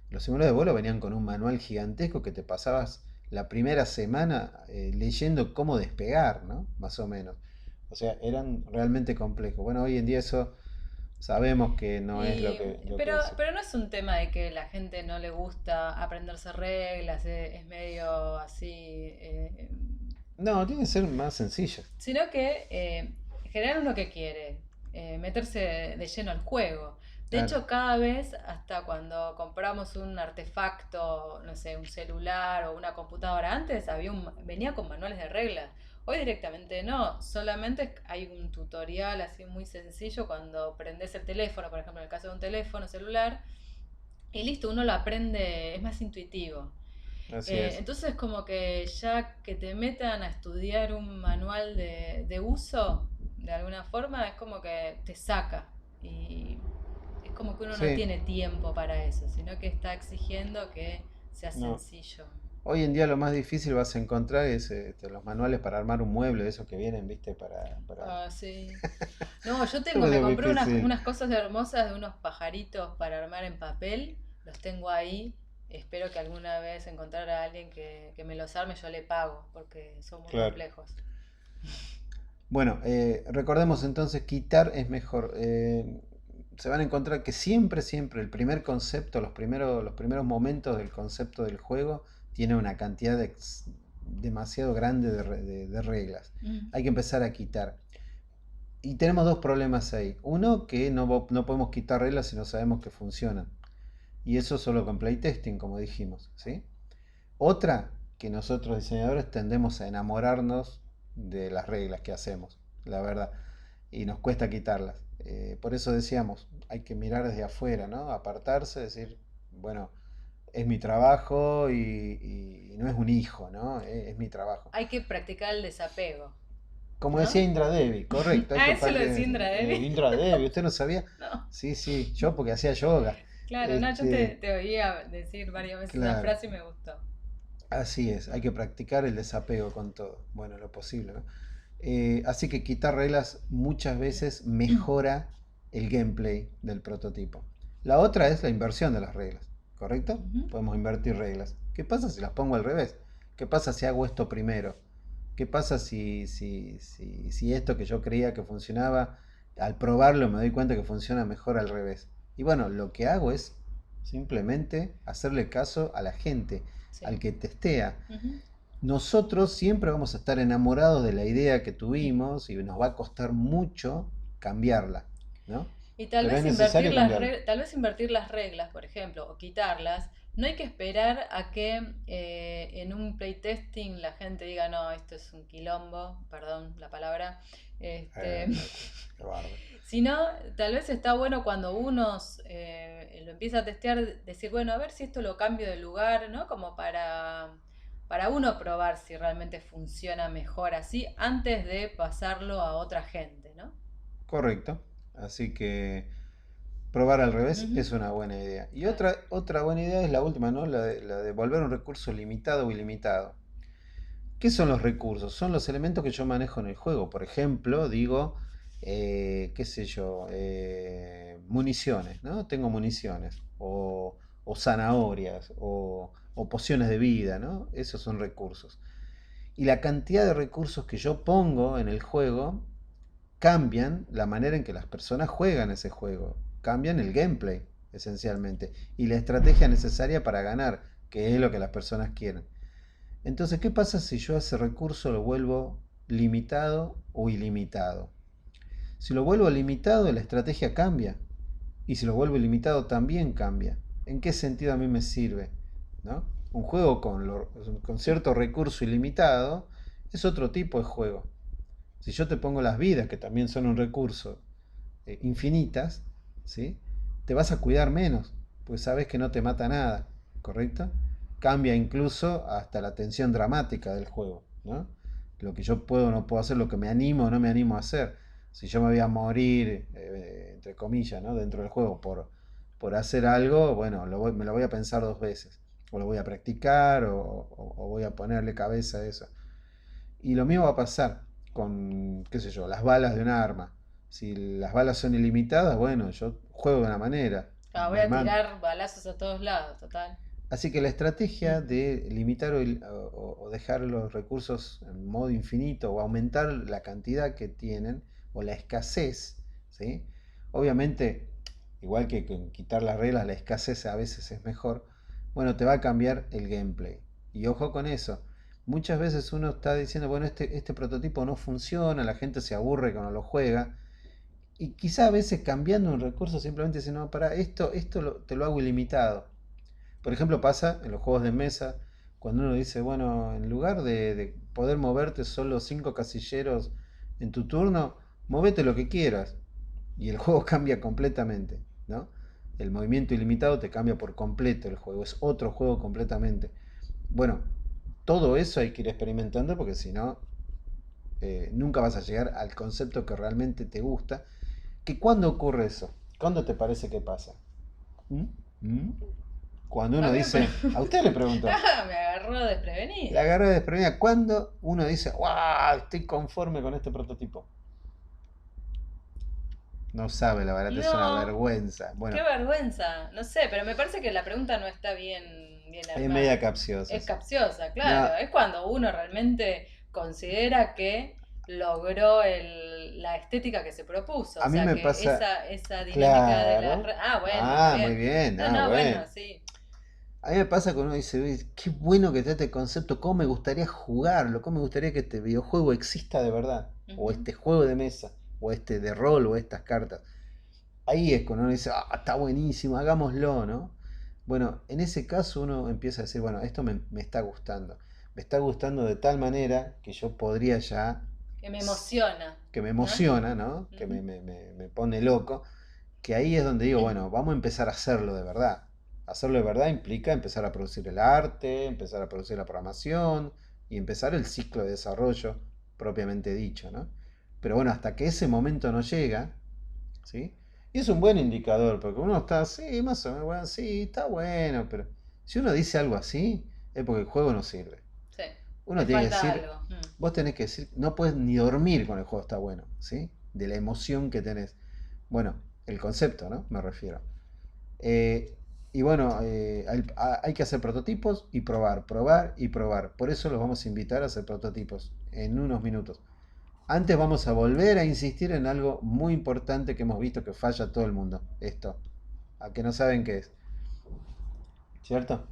Los simuladores de vuelo venían con un manual gigantesco que te pasabas la primera semana leyendo cómo despegar, ¿no? Más o menos. O sea, eran realmente complejos. Bueno, hoy en día eso sabemos que no es Y, lo que es. pero no es un tema de que la gente no le gusta aprenderse reglas, es medio así, No, tiene que ser más sencillo. sino que en general uno que quiere meterse de lleno al juego. De Claro. hecho, cada vez, hasta cuando compramos un artefacto, no sé, un celular o una computadora, antes venía con manuales de reglas. Hoy directamente no, solamente hay un tutorial así muy sencillo cuando prendes el teléfono, por ejemplo, en el caso de un teléfono celular, y listo, uno lo aprende, es más intuitivo. Así es. Entonces como que ya que te metan a estudiar un manual de uso, de alguna forma, es como que te saca. Y es como que uno no Sí, tiene tiempo para eso, sino que está exigiendo que sea no. sencillo. Hoy en día lo más difícil vas a encontrar es los manuales para armar un mueble, esos que vienen, viste, para... Ah, sí. No, yo Eso me es compré difícil. unas cosas hermosas de unos pajaritos para armar en papel. Los tengo ahí. Espero que alguna vez encontrar a alguien que me los arme, yo le pago, porque son muy Claro. complejos. Bueno, recordemos entonces, quitar es mejor. Se van a encontrar que siempre el primer concepto, los primeros momentos del concepto del juego, tiene una cantidad demasiado grande de reglas. Mm. Hay que empezar a quitar. Y tenemos dos problemas ahí. Uno, que no podemos quitar reglas si no sabemos que funcionan. Y eso solo con playtesting, como dijimos, ¿sí? Otra, que nosotros diseñadores tendemos a enamorarnos de las reglas que hacemos, la verdad, y nos cuesta quitarlas. Por eso decíamos, hay que mirar desde afuera, ¿no? Apartarse, decir, bueno, es mi trabajo y no es un hijo, ¿no? Es mi trabajo. Hay que practicar el desapego, Como decía ¿no? Indra Devi, correcto, hay Ah, que eso lo decía Indra Devi. Indra Devi, ¿usted no sabía? No, Sí, sí, yo porque hacía yoga. claro, no, yo Este, te oía decir varias veces esa claro. frase y me gustó. Así es, hay que practicar el desapego con todo. Bueno, lo posible, ¿no? Así que quitar reglas muchas veces mejora el gameplay del prototipo. La otra es la inversión de las reglas, ¿correcto? Ujú. Podemos invertir reglas. ¿Qué pasa si las pongo al revés? ¿Qué pasa si hago esto primero? ¿Qué pasa si esto que yo creía que funcionaba, al probarlo me doy cuenta que funciona mejor al revés? Y bueno, lo que hago es simplemente hacerle caso a la gente, al Sí. que testea. Ujú. Nosotros siempre vamos a estar enamorados de la idea que tuvimos y nos va a costar mucho cambiarla, ¿no? Y tal Pero es vez invertir necesario cambiarla. tal vez invertir las reglas, por ejemplo, o quitarlas. No hay que esperar a que en un playtesting la gente diga, no, esto es un quilombo, perdón la palabra. Este, Qué bárbaro. sino, tal vez está bueno cuando uno lo empieza a testear, decir, bueno, a ver si esto lo cambio de lugar, ¿no? Como para uno probar si realmente funciona mejor así antes de pasarlo a otra gente, ¿no? Correcto. Así que probar al revés Ujú. es una buena idea. Y Claro. otra buena idea es la última, ¿no? La de volver un recurso limitado o ilimitado. ¿Qué son los recursos? Son los elementos que yo manejo en el juego. Por ejemplo, digo, qué sé yo, municiones, ¿no? Tengo municiones. O zanahorias, o pociones de vida, ¿no? Esos son recursos. Y la cantidad de recursos que yo pongo en el juego cambian la manera en que las personas juegan ese juego. Cambian el gameplay, esencialmente. Y la estrategia necesaria para ganar, que es lo que las personas quieren. Entonces, ¿qué pasa si yo a ese recurso lo vuelvo limitado o ilimitado? Si lo vuelvo limitado, la estrategia cambia. Y si lo vuelvo ilimitado, también cambia. ¿En qué sentido a mí me sirve? ¿No? Un juego con cierto recurso ilimitado es otro tipo de juego. Si yo te pongo las vidas, que también son un recurso, infinitas, ¿sí? Te vas a cuidar menos, pues sabes que no te mata nada, ¿correcto? Cambia incluso hasta la tensión dramática del juego, ¿no? Lo que yo puedo o no puedo hacer, lo que me animo o no me animo a hacer. Si yo me voy a morir, entre comillas, ¿no? Dentro del juego por hacer algo, bueno, me lo voy a pensar dos veces. O lo voy a practicar o voy a ponerle cabeza a eso. Y lo mismo va a pasar con, qué sé yo, las balas de un arma. Si las balas son ilimitadas, bueno, yo juego de una manera. Ah, voy a tirar balazos a todos lados, total. Así que la Mm. estrategia de limitar o dejar los recursos en modo infinito o aumentar la cantidad que tienen o la escasez, ¿sí? Obviamente, igual que con quitar las reglas, la escasez a veces es mejor. Bueno, te va a cambiar el gameplay. Y ojo con eso. Muchas veces uno está diciendo, bueno, este prototipo no funciona, la gente se aburre cuando lo juega. Y quizá a veces cambiando un recurso simplemente dice, no, para esto te lo hago ilimitado. Por ejemplo, pasa en los juegos de mesa, cuando uno dice, bueno, en lugar de poder moverte solo 5 casilleros en tu turno, movete lo que quieras. Y el juego cambia completamente, ¿no? El movimiento ilimitado te cambia por completo el juego, es otro juego completamente. Bueno, todo eso hay que ir experimentando porque si no, nunca vas a llegar al concepto que realmente te gusta. ¿Que cuándo ocurre eso? ¿Cuándo te parece que pasa? ¿Mm? ¿Mm? Cuando A uno mí dice, a usted le pregunto, me agarró la desprevenida. agarré desprevenida, ¿cuándo uno dice, wow, estoy conforme con este prototipo? No sabe, la verdad, es una No, vergüenza. qué Bueno, vergüenza. No sé, pero me parece que la pregunta no está bien es media armada. capciosa, Es sí. capciosa, No, claro. Es cuando uno realmente considera que logró la estética que se propuso. O a mí sea, me que pasa, esa dinámica de las... claro. Ah, bueno, está Ah, muy bien. bien, No, ah, no, bueno. bueno, sí. A mí me pasa cuando uno dice, "Uy, qué bueno que está este concepto, cómo me gustaría jugarlo, cómo me gustaría que este videojuego exista de verdad, o Ujú. este juego de mesa, o este de rol, o estas cartas. Ahí es cuando uno dice, ah, está buenísimo, hagámoslo, ¿no? Bueno, en ese caso uno empieza a decir, bueno, esto me está gustando. Me está gustando de tal manera que yo podría ya, Que me emociona, que me ¿no? emociona, ¿no? Que Ujú. me pone loco, que ahí es donde digo, bueno, vamos a empezar a hacerlo de verdad. Hacerlo de verdad implica empezar a producir el arte, empezar a producir la programación y empezar el ciclo de desarrollo propiamente dicho, ¿no? Pero bueno, hasta que ese momento no llega, ¿sí? Y es un buen indicador, porque uno está así, más o menos, bueno, sí, está bueno, pero si uno dice algo así, es porque el juego no sirve. Sí, Uno le tiene que falta decir, algo. Mm. vos tenés que decir, no puedes ni dormir con el juego está bueno, ¿sí? De la emoción que tenés. Bueno, el concepto, ¿no? Me refiero. Eh, y bueno, hay que hacer prototipos y probar, probar y probar. Por eso los vamos a invitar a hacer prototipos en unos minutos. Antes vamos a volver a insistir en algo muy importante que hemos visto que falla todo el mundo. Esto. a que no saben qué es, ¿cierto?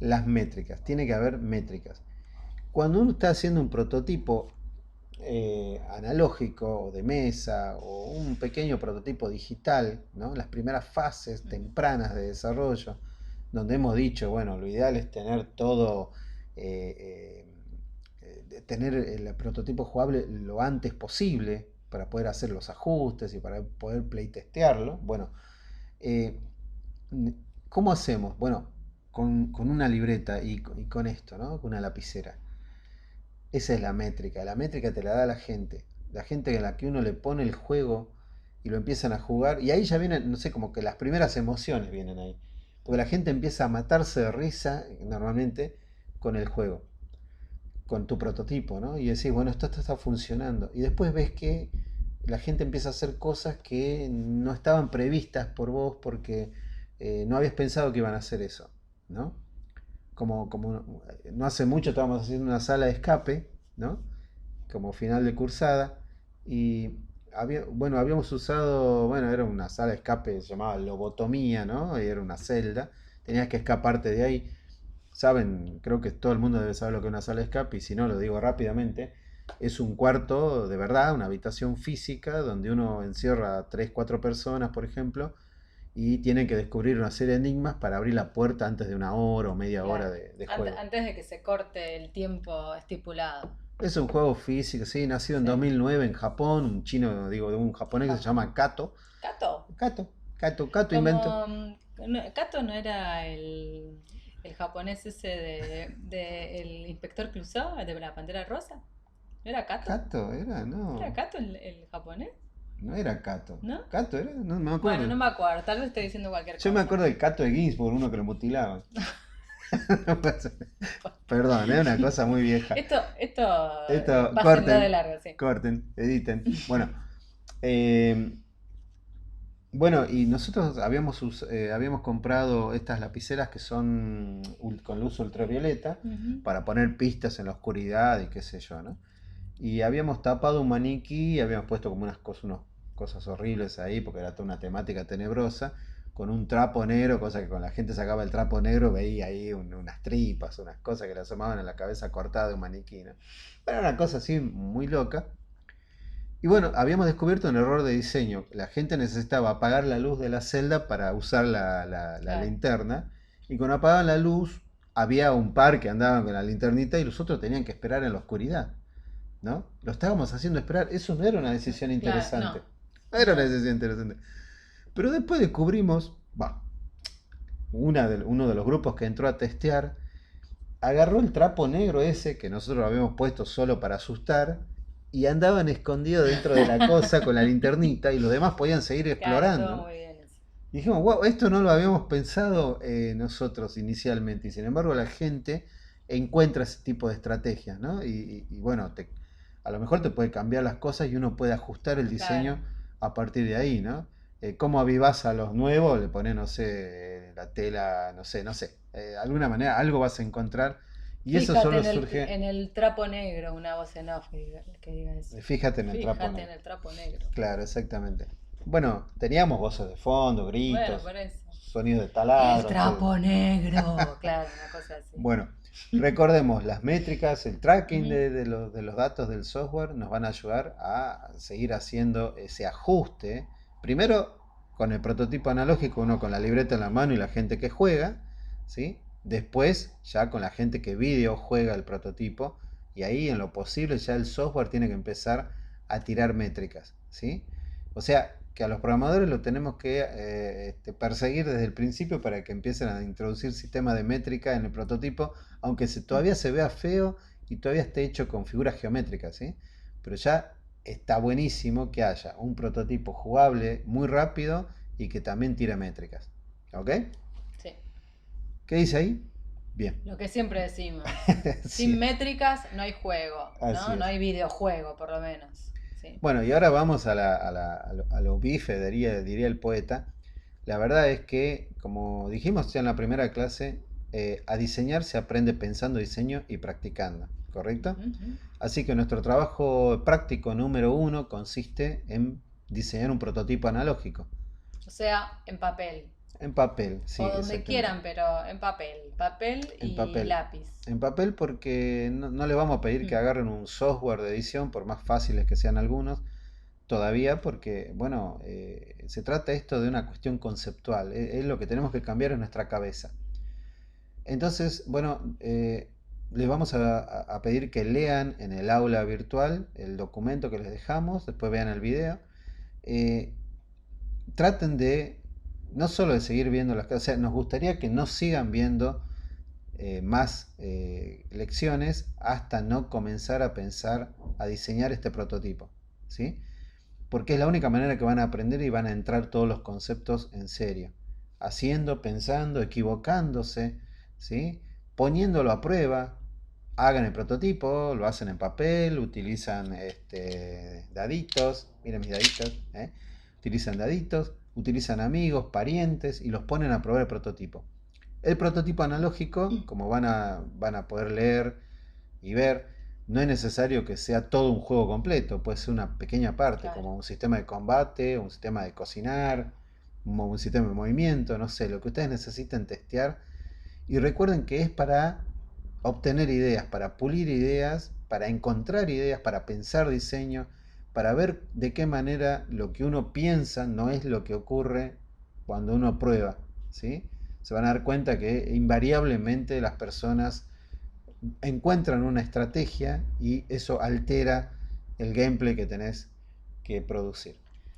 Las métricas, tiene que haber métricas. Cuando uno está haciendo un prototipo analógico o de mesa o un pequeño prototipo digital, ¿no? Las primeras fases tempranas de desarrollo, donde hemos dicho, bueno, lo ideal es tener todo, tener el prototipo jugable lo antes posible para poder hacer los ajustes y para poder playtestearlo. Bueno, eh, ¿cómo hacemos? Bueno, con una libreta y con esto, ¿no? Con una lapicera. Esa es la métrica. La métrica te la da la gente. La gente en la que uno le pone el juego y lo empiezan a jugar. Y ahí ya vienen, no sé, como que las primeras emociones vienen ahí. Porque la gente empieza a matarse de risa, normalmente, con el juego, con tu prototipo, ¿no? Y decís, bueno, esto está funcionando. Y después ves que la gente empieza a hacer cosas que no estaban previstas por vos porque no habías pensado que iban a hacer eso, ¿no? Como no hace mucho estábamos haciendo una sala de escape, ¿no? Como final de cursada, y bueno, habíamos usado, bueno, era una sala de escape, se llamaba lobotomía, ¿no? Y era una celda, tenías que escaparte de ahí. Saben, creo que todo el mundo debe saber lo que es una sala de escape, y si no, lo digo rápidamente. Es un cuarto de verdad, una habitación física, donde uno encierra a 3 4 personas, por ejemplo, y tienen que descubrir una serie de enigmas para abrir la puerta antes de una hora o media hora Claro. de juego. Antes de que se corte el tiempo estipulado. Es un juego físico, sí, nacido en Sí. 2009 en Japón, un chino, digo, de un japonés que se Japón. llama Kato. Cato. Kato inventó. Como. Cato no era el japonés ese el inspector Clouseau, el de la Pantera Rosa. ¿No era Cato? Kato era, ¿Era no, Cato el japonés? no era Kato. ¿No? Kato era, no me Bueno, no acuerdo. me acuerdo, tal vez estoy diciendo cualquier Yo me cosa. acuerdo del Kato de Ginsburg, uno que lo mutilaban. Perdón, es una cosa muy vieja. Esto, Esto, pásenlo de corten, largo, sí. corten, editen. Bueno, eh, bueno, y nosotros habíamos comprado estas lapiceras que son con luz ultravioleta Ujú. para poner pistas en la oscuridad y qué sé yo, ¿no? Y habíamos tapado un maniquí y habíamos puesto como unas cosas horribles ahí porque era toda una temática tenebrosa con un trapo negro, cosa que cuando la gente sacaba el trapo negro veía ahí unas tripas, unas cosas que le asomaban en la cabeza cortada de un maniquí, ¿no? Era una cosa así muy loca. Y bueno, habíamos descubierto un error de diseño. La gente necesitaba apagar la luz de la celda para usar la Claro, linterna. Y cuando apagaban la luz, había un par que andaban con la linternita y los otros tenían que esperar en la oscuridad, ¿no? Lo estábamos haciendo esperar. Eso no era una decisión claro, interesante. no, No era una no. decisión interesante. Pero después descubrimos, uno de los grupos que entró a testear, agarró el trapo negro ese que nosotros lo habíamos puesto solo para asustar y andaban escondidos dentro de la cosa con la linternita y los demás podían seguir Claro, estuvo explorando. muy bien eso. Y dijimos, wow, esto no lo habíamos pensado nosotros inicialmente y sin embargo la gente encuentra ese tipo de estrategias, ¿no? Y bueno, a lo mejor te puede cambiar las cosas y uno puede ajustar el Claro. diseño a partir de ahí, ¿no? ¿Cómo avivás a los nuevos? Le pones, no sé, la tela, no sé. Alguna manera, algo vas a encontrar y eso Fíjate solo en surge, en el trapo negro, una voz en off que diga eso. fíjate en el trapo Fíjate en negro. el trapo negro. Claro, exactamente. Bueno, teníamos voces de fondo, Bueno, gritos, por eso. sonidos de El taladro, todo. trapo negro, claro, una cosa así. Bueno, recordemos, las métricas, el tracking Ujú. de los datos del software nos van a ayudar a seguir haciendo ese ajuste. Primero, con el prototipo analógico, uno con la libreta en la mano y la gente que juega, ¿sí? Después, ya con la gente que video juega el prototipo, y ahí en lo posible ya el software tiene que empezar a tirar métricas, ¿sí? O sea, que a los programadores lo tenemos que perseguir desde el principio para que empiecen a introducir sistemas de métrica en el prototipo, aunque todavía se vea feo y todavía esté hecho con figuras geométricas, ¿sí? Pero ya está buenísimo que haya un prototipo jugable muy rápido y que también tire métricas. ¿Ok? Sí, ¿Qué dice ahí? Bien. lo que siempre decimos. Sin Sí, métricas no hay juego, así ¿no? No es. hay videojuego, por lo menos. Sí. Bueno, y ahora vamos a lo bife, diría el poeta. La verdad es que, como dijimos ya en la primera clase, a diseñar se aprende pensando diseño y practicando, ¿correcto? Ujú. Así que nuestro trabajo práctico número uno consiste en diseñar un prototipo analógico. O sea, en papel. En papel, O sí, donde exactamente. quieran, pero en papel. Papel En y papel. lápiz. En papel porque no le vamos a pedir que Mm, agarren un software de edición, por más fáciles que sean algunos, todavía porque, bueno, se trata esto de una cuestión conceptual, es lo que tenemos que cambiar en nuestra cabeza. Entonces, bueno, les vamos a pedir que lean en el aula virtual el documento que les dejamos, después vean el video. eh, Traten de no solo de seguir viendo las cosas, o sea, nos gustaría que no sigan viendo más lecciones hasta no comenzar a pensar, a diseñar este prototipo, ¿sí? Porque es la única manera que van a aprender y van a entrar todos los conceptos en serio. Haciendo, pensando, equivocándose, ¿sí? Poniéndolo a prueba. Hagan el prototipo, lo hacen en papel, utilizan daditos, miren mis daditos, ¿eh? Utilizan daditos, utilizan amigos, parientes y los ponen a probar el prototipo. El prototipo analógico, como van a poder leer y ver, no es necesario que sea todo un juego completo, puede ser una pequeña parte, claro. como un sistema de combate, un sistema de cocinar, un sistema de movimiento, no sé, lo que ustedes necesiten testear. Y recuerden que es para obtener ideas, para pulir ideas, para encontrar ideas, para pensar diseño, para ver de qué manera lo que uno piensa no es lo que ocurre cuando uno prueba, ¿sí? Se van a dar cuenta que invariablemente las personas encuentran una estrategia y eso altera el gameplay que tenés que producir.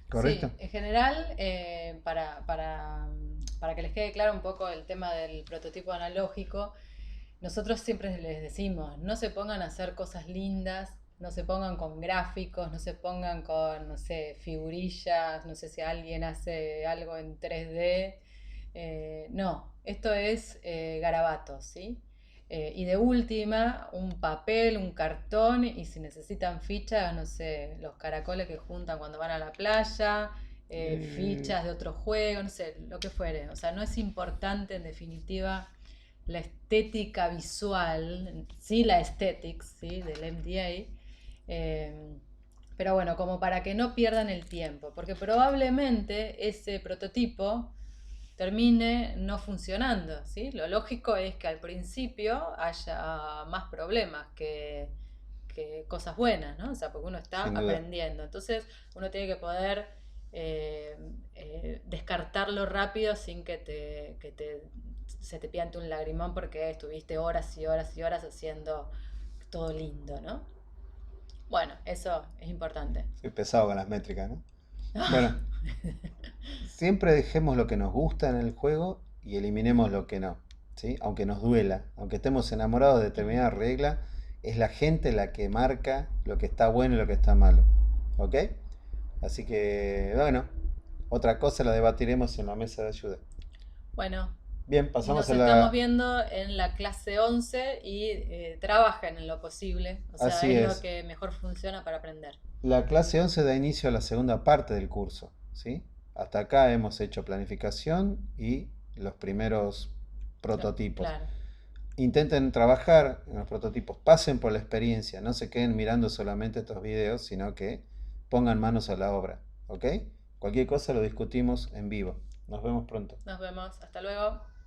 ¿Correcto? Sí, en general, para que les quede claro un poco el tema del prototipo analógico, nosotros siempre les decimos, no se pongan a hacer cosas lindas, no se pongan con gráficos, no se pongan con, no sé, figurillas, no sé si alguien hace algo en 3D. No, esto es garabato, ¿sí? Y de última, un papel, un cartón y si necesitan fichas, no sé, los caracoles que juntan cuando van a la playa, Eh, fichas de otro juego, no sé, lo que fuere. O sea, no es importante en definitiva la estética visual, sí la aesthetics, ¿sí? Del MDA, eh, pero bueno, como para que no pierdan el tiempo, porque probablemente ese prototipo termine no funcionando, ¿sí? Lo lógico es que al principio haya más problemas que cosas buenas, ¿no? O sea, porque uno está Sin duda. aprendiendo. Entonces uno tiene que poder descartarlo rápido sin se te piante un lagrimón porque estuviste horas y horas y horas haciendo todo lindo, ¿no? Bueno, eso es importante. Soy pesado con las métricas, ¿no? Bueno, siempre dejemos lo que nos gusta en el juego y eliminemos lo que no, ¿sí? Aunque nos duela, aunque estemos enamorados de Ujú. determinada regla, es la gente la que marca lo que está bueno y lo que está malo, ¿ok? Así que, bueno, otra cosa la debatiremos en la mesa de ayuda. Bueno, Bien, pasamos nos a estamos la... viendo en la clase 11 y trabajen en lo posible, o sea, Así es lo es. que mejor funciona para aprender. La clase 11 da inicio a la segunda parte del curso, ¿sí? Hasta acá hemos hecho planificación y los primeros prototipos. Claro. Intenten trabajar en los prototipos, pasen por la experiencia, no se queden mirando solamente estos videos, sino que pongan manos a la obra, ¿ok? Cualquier cosa lo discutimos en vivo. Nos vemos pronto. Nos vemos. Hasta luego.